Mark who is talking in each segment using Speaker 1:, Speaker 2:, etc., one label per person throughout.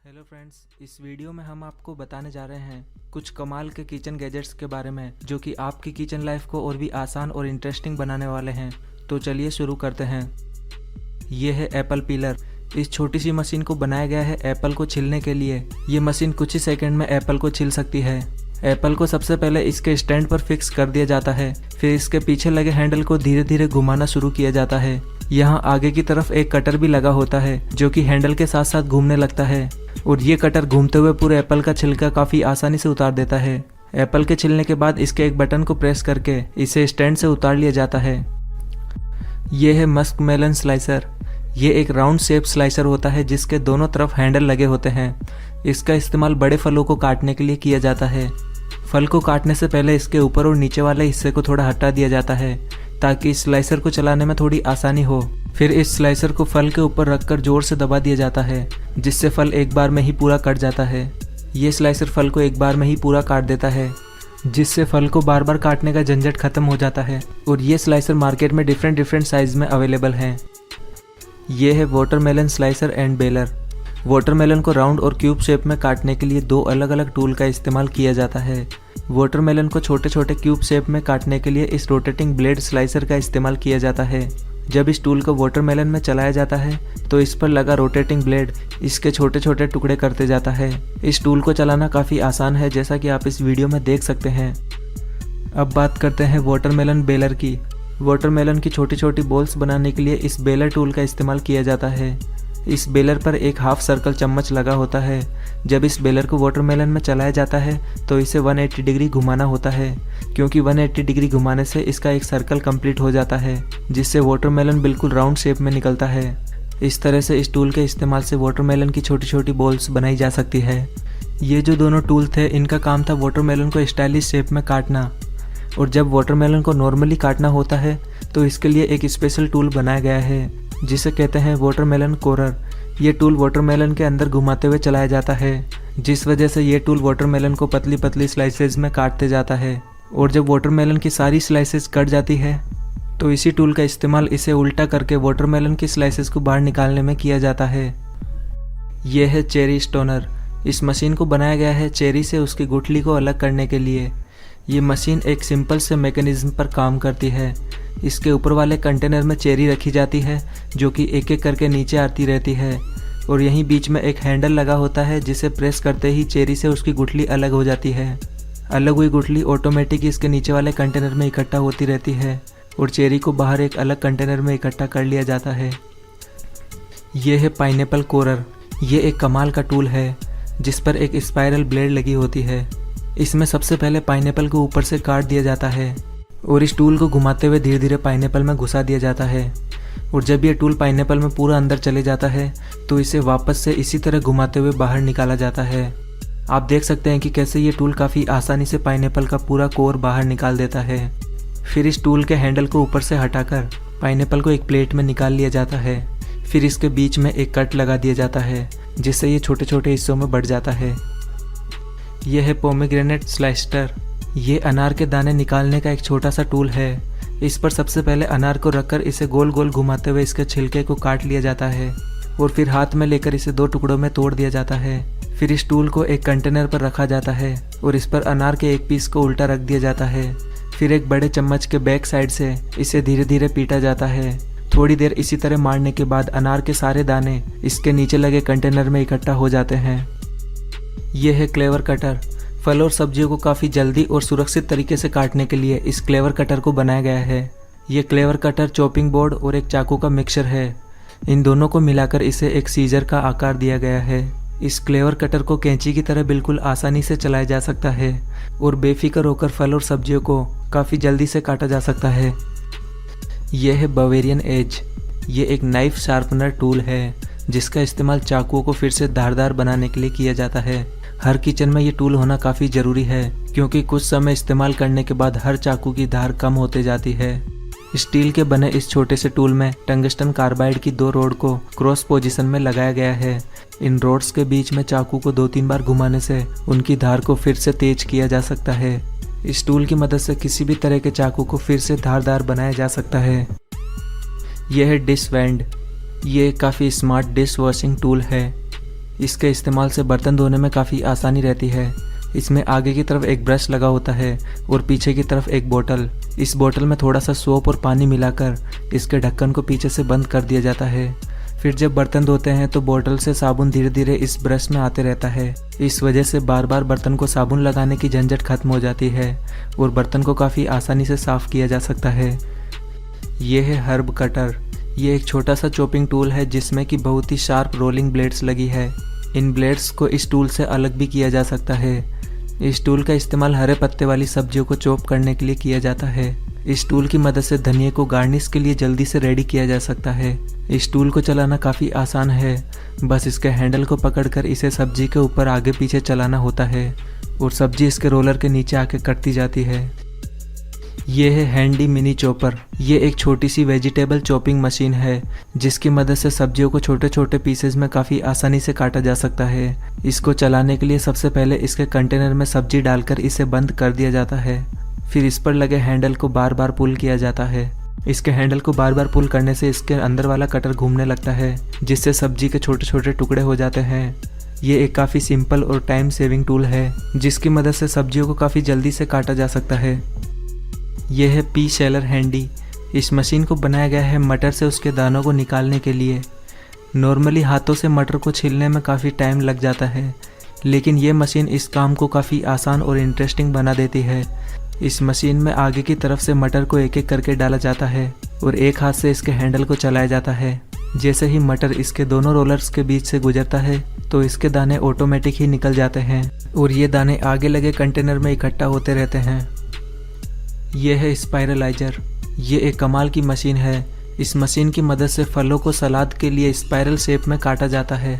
Speaker 1: Hello friends, इस video में हम आपको बताने जा रहे हैं कुछ कमाल के किचन गैजेट्स के बारे में जो कि आपकी किचन लाइफ को और भी आसान और इंटरेस्टिंग बनाने वाले हैं। तो चलिए शुरू करते हैं। ये है एप्पल पीलर। इस छोटी सी मशीन को बनाया गया है एप्पल को छीलने के लिए। ये मशीन कुछ ही सेकंड में एप्पल को छील सकती है। एप्पल को सबसे पहले इसके स्टैंड पर फिक्स कर दिया जाता है, फिर इसके पीछे लगे हैंडल को धीरे धीरे घुमाना शुरू किया जाता है। यहाँ आगे की तरफ एक कटर भी लगा होता है जो कि हैंडल के साथ साथ घूमने लगता है और ये कटर घूमते हुए पूरे एप्पल का छिलका काफ़ी आसानी से उतार देता है। एप्पल के छिलने के बाद इसके एक बटन को प्रेस करके इसे स्टैंड से उतार लिया जाता है। ये है मस्क मेलन स्लाइसर। ये एक राउंड शेप स्लाइसर होता है जिसके दोनों तरफ हैंडल लगे होते हैं। इसका इस्तेमाल बड़े फलों को काटने के लिए किया जाता है। फल को काटने से पहले इसके ऊपर और नीचे वाले हिस्से को थोड़ा हटा दिया जाता है ताकि इस स्लाइसर को चलाने में थोड़ी आसानी हो। फिर इस स्लाइसर को फल के ऊपर रखकर जोर से दबा दिया जाता है जिससे फल एक बार में ही पूरा कट जाता है। ये स्लाइसर फल को एक बार में ही पूरा काट देता है जिससे फल को बार बार काटने का झंझट खत्म हो जाता है। और ये स्लाइसर मार्केट में डिफरेंट साइज में अवेलेबल हैं। ये है watermelon slicer and baler. Watermelon को राउंड और क्यूब शेप में काटने के लिए दो अलग अलग टूल का इस्तेमाल किया जाता है। वाटरमेलन को छोटे छोटे क्यूब शेप में काटने के लिए इस रोटेटिंग ब्लेड स्लाइसर का इस्तेमाल किया जाता है। जब इस टूल को वाटरमेलन में चलाया जाता है तो इस पर लगा रोटेटिंग ब्लेड इसके छोटे छोटे टुकड़े करते जाता है। इस टूल को चलाना काफ़ी आसान है जैसा कि आप इस वीडियो में देख सकते हैं। अब बात करते हैं वाटरमेलन बेलर की। वाटरमेलन की छोटी छोटी बॉल्स बनाने के लिए इस बेलर टूल का इस्तेमाल किया जाता है। इस बेलर पर एक हाफ सर्कल चम्मच लगा होता है। जब इस बेलर को वाटरमेलन में चलाया जाता है तो इसे 180 डिग्री घुमाना होता है क्योंकि 180 डिग्री घुमाने से इसका एक सर्कल कंप्लीट हो जाता है जिससे वाटरमेलन बिल्कुल राउंड शेप में निकलता है। इस तरह से इस टूल के इस्तेमाल से वाटरमेलन की छोटी छोटी बॉल्स बनाई जा सकती है। ये जो दोनों टूल थे इनका काम था वाटरमेलन को स्टाइलिश शेप में काटना। और जब वाटरमेलन को नॉर्मली काटना होता है तो इसके लिए एक स्पेशल टूल बनाया गया है जिसे कहते हैं वाटरमेलन कोरर। ये टूल वाटरमेलन के अंदर घुमाते हुए चलाया जाता है जिस वजह से ये टूल वाटरमेलन को पतली पतली स्लाइसेस में काटते जाता है। और जब वाटरमेलन की सारी स्लाइसेस कट जाती है तो इसी टूल का इस्तेमाल इसे उल्टा करके वाटरमेलन की स्लाइसेस को बाहर निकालने में किया जाता है। यह है चेरी स्टोनर। इस मशीन को बनाया गया है चेरी से उसकी गुठली को अलग करने के लिए। ये मशीन एक सिंपल से मैकेनिज्म पर काम करती है। इसके ऊपर वाले कंटेनर में चेरी रखी जाती है जो कि एक एक करके नीचे आती रहती है और यहीं बीच में एक हैंडल लगा होता है जिसे प्रेस करते ही चेरी से उसकी गुठली अलग हो जाती है। अलग हुई गुठली ऑटोमेटिक इसके नीचे वाले कंटेनर में इकट्ठा होती रहती है और चेरी को बाहर एक अलग कंटेनर में इकट्ठा कर लिया जाता है। ये है पाइनएप्पल कोरर। ये एक कमाल का टूल है जिस पर एक स्पाइरल ब्लेड लगी होती है। इसमें सबसे पहले पाइनएप्पल को ऊपर से काट दिया जाता है और इस टूल को घुमाते हुए धीरे धीरे पाइनएप्पल में घुसा दिया जाता है। और जब ये टूल पाइनएप्पल में पूरा अंदर चले जाता है तो इसे वापस से इसी तरह घुमाते हुए बाहर निकाला जाता है। आप देख सकते हैं कि कैसे ये टूल काफ़ी आसानी से पाइनएप्पल का पूरा कोर बाहर निकाल देता है। फिर इस टूल के हैंडल को ऊपर से हटाकर पाइनएप्पल को एक प्लेट में निकाल लिया जाता है। फिर इसके बीच में एक कट लगा दिया जाता है जिससे ये छोटे छोटे हिस्सों में बढ़ जाता है। यह है पोमेग्रेनेट स्लाइसर। ये अनार के दाने निकालने का एक छोटा सा टूल है। इस पर सबसे पहले अनार को रखकर इसे गोल गोल घुमाते हुए इसके छिलके को काट लिया जाता है और फिर हाथ में लेकर इसे दो टुकड़ों में तोड़ दिया जाता है। फिर इस टूल को एक कंटेनर पर रखा जाता है और इस पर अनार के एक पीस को उल्टा रख दिया जाता है। फिर एक बड़े चम्मच के बैक साइड से इसे धीरे धीरे पीटा जाता है। थोड़ी देर इसी तरह मारने के बाद अनार के सारे दाने इसके नीचे लगे कंटेनर में इकट्ठा हो जाते हैं। यह है क्लेवर कटर। फल और सब्जियों को काफ़ी जल्दी और सुरक्षित तरीके से काटने के लिए इस क्लेवर कटर को बनाया गया है। ये क्लेवर कटर चॉपिंग बोर्ड और एक चाकू का मिक्सचर है। इन दोनों को मिलाकर इसे एक सीजर का आकार दिया गया है। इस क्लेवर कटर को कैंची की तरह बिल्कुल आसानी से चलाया जा सकता है और बेफिक्र होकर फल और सब्जियों को काफ़ी जल्दी से काटा जा सकता है। यह है बावेरियन एज। ये एक नाइफ शार्पनर टूल है जिसका इस्तेमाल चाकुओं को फिर से धारदार बनाने के लिए किया जाता है। हर किचन में ये टूल होना काफ़ी ज़रूरी है क्योंकि कुछ समय इस्तेमाल करने के बाद हर चाकू की धार कम होते जाती है। स्टील के बने इस छोटे से टूल में टंगस्टन कार्बाइड की दो रोड को क्रॉस पोजीशन में लगाया गया है। इन रोड्स के बीच में चाकू को 2-3 बार घुमाने से उनकी धार को फिर से तेज किया जा सकता है। इस टूल की मदद से किसी भी तरह के चाकू को फिर से धारदार बनाया जा सकता है। यह है डिश वैंड। ये काफ़ी स्मार्ट डिश वॉशिंग टूल है। इसके इस्तेमाल से बर्तन धोने में काफ़ी आसानी रहती है। इसमें आगे की तरफ एक ब्रश लगा होता है और पीछे की तरफ एक बोतल। इस बोतल में थोड़ा सा सोप और पानी मिलाकर इसके ढक्कन को पीछे से बंद कर दिया जाता है। फिर जब बर्तन धोते हैं तो बोतल से साबुन धीरे धीरे इस ब्रश में आते रहता है। इस वजह से बार बार बर्तन को साबुन लगाने की झंझट खत्म हो जाती है और बर्तन को काफ़ी आसानी से साफ़ किया जा सकता है। ये है हर्ब कटर। ये एक छोटा सा चॉपिंग टूल है जिसमें कि बहुत ही शार्प रोलिंग ब्लेड्स लगी है। इन ब्लेड्स को इस टूल से अलग भी किया जा सकता है। इस टूल का इस्तेमाल हरे पत्ते वाली सब्जियों को चॉप करने के लिए किया जाता है। इस टूल की मदद से धनिया को गार्निश के लिए जल्दी से रेडी किया जा सकता है। इस टूल को चलाना काफ़ी आसान है, बस इसके हैंडल को पकड़कर इसे सब्जी के ऊपर आगे पीछे चलाना होता है और सब्जी इसके रोलर के नीचे आके कटती जाती है। ये है हैंडी मिनी चॉपर। ये एक छोटी सी वेजिटेबल चॉपिंग मशीन है जिसकी मदद से सब्जियों को छोटे छोटे पीसेस में काफ़ी आसानी से काटा जा सकता है। इसको चलाने के लिए सबसे पहले इसके कंटेनर में सब्जी डालकर इसे बंद कर दिया जाता है। फिर इस पर लगे हैंडल को बार बार पुल किया जाता है। इसके हैंडल को बार बार पुल करने से इसके अंदर वाला कटर घूमने लगता है जिससे सब्जी के छोटे छोटे टुकड़े हो जाते हैं। ये एक काफ़ी सिंपल और टाइम सेविंग टूल है जिसकी मदद से सब्जियों को काफ़ी जल्दी से काटा जा सकता है। यह है पी शेलर हैंडी। इस मशीन को बनाया गया है मटर से उसके दानों को निकालने के लिए। नॉर्मली हाथों से मटर को छीलने में काफ़ी टाइम लग जाता है, लेकिन ये मशीन इस काम को काफ़ी आसान और इंटरेस्टिंग बना देती है। इस मशीन में आगे की तरफ से मटर को एक एक करके डाला जाता है और एक हाथ से इसके हैंडल को चलाया जाता है। जैसे ही मटर इसके दोनों रोलर्स के बीच से गुजरता है तो इसके दाने ऑटोमेटिक ही निकल जाते हैं और ये दाने आगे लगे कंटेनर में इकट्ठा होते रहते हैं। यह है स्पाइरलाइजर। ये एक कमाल की मशीन है। इस मशीन की मदद से फलों को सलाद के लिए स्पाइरल शेप में काटा जाता है।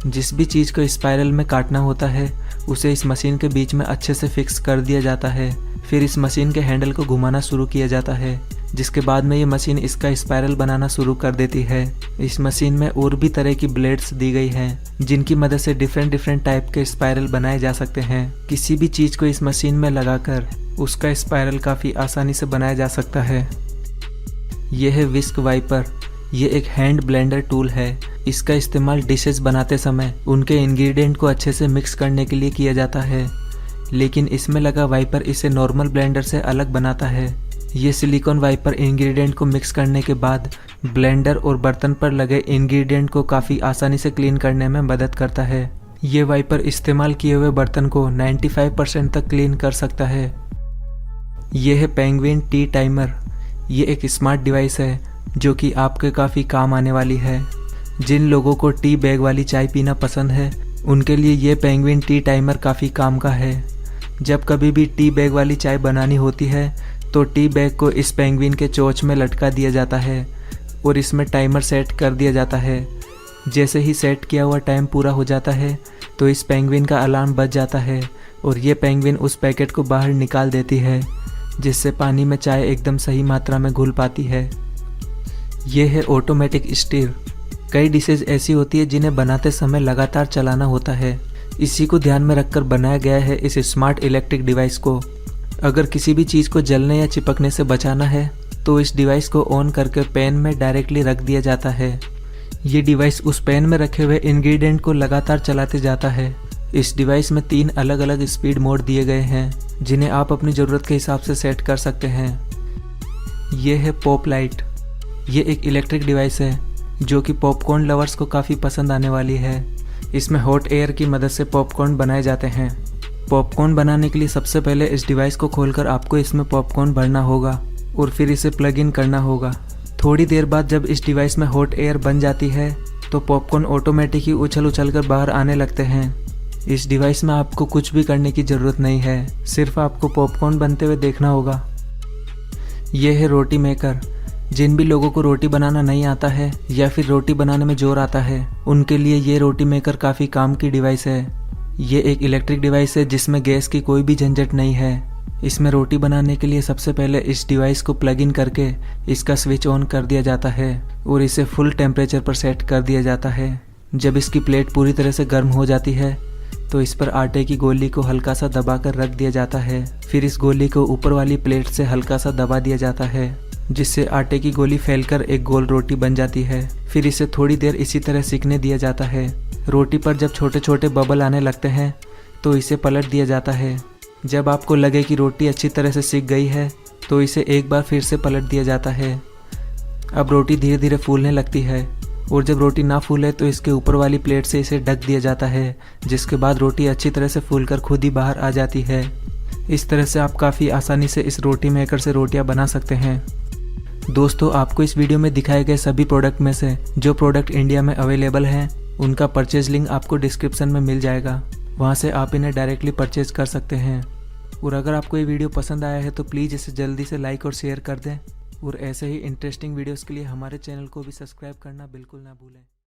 Speaker 1: जिस भी चीज़ को स्पाइरल में काटना होता है उसे इस मशीन के बीच में अच्छे से फिक्स कर दिया जाता है। फिर इस मशीन के हैंडल को घुमाना शुरू किया जाता है, जिसके बाद में ये मशीन इसका स्पाइरल बनाना शुरू कर देती है। इस मशीन में और भी तरह की ब्लेड्स दी गई हैं जिनकी मदद से डिफरेंट टाइप के स्पाइरल बनाए जा सकते हैं। किसी भी चीज़ को इस मशीन में लगाकर उसका स्पाइरल काफ़ी आसानी से बनाया जा सकता है। यह है विस्क वाइपर। ये एक हैंड ब्लेंडर टूल है। इसका इस्तेमाल डिशेस बनाते समय उनके इंग्रेडिएंट को अच्छे से मिक्स करने के लिए किया जाता है, लेकिन इसमें लगा वाइपर इसे नॉर्मल ब्लेंडर से अलग बनाता है। ये सिलिकॉन वाइपर इंग्रेडिएंट को मिक्स करने के बाद ब्लेंडर और बर्तन पर लगे इंग्रेडिएंट को काफ़ी आसानी से क्लीन करने में मदद करता है। ये वाइपर इस्तेमाल किए हुए बर्तन को 95% तक क्लीन कर सकता है। ये है पेंगुइन टी टाइमर। ये एक स्मार्ट डिवाइस है जो कि आपके काफ़ी काम आने वाली है। जिन लोगों को टी बैग वाली चाय पीना पसंद है उनके लिए ये पेंगुइन टी टाइमर काफ़ी काम का है। जब कभी भी टी बैग वाली चाय बनानी होती है तो टी बैग को इस पेंगुइन के चोंच में लटका दिया जाता है और इसमें टाइमर सेट कर दिया जाता है। जैसे ही सेट किया हुआ टाइम पूरा हो जाता है तो इस पेंगुइन का अलार्म बज जाता है और ये पेंगुइन उस पैकेट को बाहर निकाल देती है, जिससे पानी में चाय एकदम सही मात्रा में घुल पाती है। ये है ऑटोमेटिक स्टीर। कई डिशेज ऐसी होती है जिन्हें बनाते समय लगातार चलाना होता है। इसी को ध्यान में रखकर बनाया गया है इस स्मार्ट इलेक्ट्रिक डिवाइस को। अगर किसी भी चीज़ को जलने या चिपकने से बचाना है तो इस डिवाइस को ऑन करके पैन में डायरेक्टली रख दिया जाता है। ये डिवाइस उस पैन में रखे हुए इंग्रेडिएंट को लगातार चलाते जाता है। इस डिवाइस में 3 अलग अलग स्पीड मोड दिए गए हैं जिन्हें आप अपनी ज़रूरत के हिसाब से सेट कर सकते हैं। ये है पॉप लाइट। ये एक इलेक्ट्रिक डिवाइस है जो कि पॉपकॉर्न लवर्स को काफ़ी पसंद आने वाली है। इसमें हॉट एयर की मदद से पॉपकॉर्न बनाए जाते हैं। पॉपकॉर्न बनाने के लिए सबसे पहले इस डिवाइस को खोलकर आपको इसमें पॉपकॉर्न भरना होगा और फिर इसे प्लग इन करना होगा। थोड़ी देर बाद जब इस डिवाइस में हॉट एयर बन जाती है तो पॉपकॉर्न ऑटोमेटिक ही उछल कर बाहर आने लगते हैं। इस डिवाइस में आपको कुछ भी करने की ज़रूरत नहीं है, सिर्फ आपको पॉपकॉर्न बनते हुए देखना होगा। यह है रोटी मेकर। जिन भी लोगों को रोटी बनाना नहीं आता है या फिर रोटी बनाने में जोर आता है उनके लिए ये रोटी मेकर काफ़ी काम की डिवाइस है। ये एक इलेक्ट्रिक डिवाइस है जिसमें गैस की कोई भी झंझट नहीं है। इसमें रोटी बनाने के लिए सबसे पहले इस डिवाइस को प्लग इन करके इसका स्विच ऑन कर दिया जाता है और इसे फुल टेम्परेचर पर सेट कर दिया जाता है। जब इसकी प्लेट पूरी तरह से गर्म हो जाती है तो इस पर आटे की गोली को हल्का सा दबाकर रख दिया जाता है। फिर इस गोली को ऊपर वाली प्लेट से हल्का सा दबा दिया जाता है जिससे आटे की गोली फैलकर एक गोल रोटी बन जाती है। फिर इसे थोड़ी देर इसी तरह सिकने दिया जाता है। रोटी पर जब छोटे छोटे बबल आने लगते हैं तो इसे पलट दिया जाता है। जब आपको लगे कि रोटी अच्छी तरह से सिक गई है तो इसे एक बार फिर से पलट दिया जाता है। अब रोटी धीरे धीरे फूलने लगती है और जब रोटी ना फूले तो इसके ऊपर वाली प्लेट से इसे ढक दिया जाता है, जिसके बाद रोटी अच्छी तरह से फूलकर खुद ही बाहर आ जाती है। इस तरह से आप काफ़ी आसानी से इस रोटी मेकर से रोटियां बना सकते हैं। दोस्तों, आपको इस वीडियो में दिखाए गए सभी प्रोडक्ट में से जो प्रोडक्ट इंडिया में अवेलेबल हैं उनका परचेज लिंक आपको डिस्क्रिप्शन में मिल जाएगा, वहाँ से आप इन्हें डायरेक्टली परचेज कर सकते हैं। और अगर आपको ये वीडियो पसंद आया है तो प्लीज़ इसे जल्दी से लाइक और शेयर कर दें और ऐसे ही इंटरेस्टिंग वीडियोस के लिए हमारे चैनल को भी सब्सक्राइब करना बिल्कुल ना भूलें।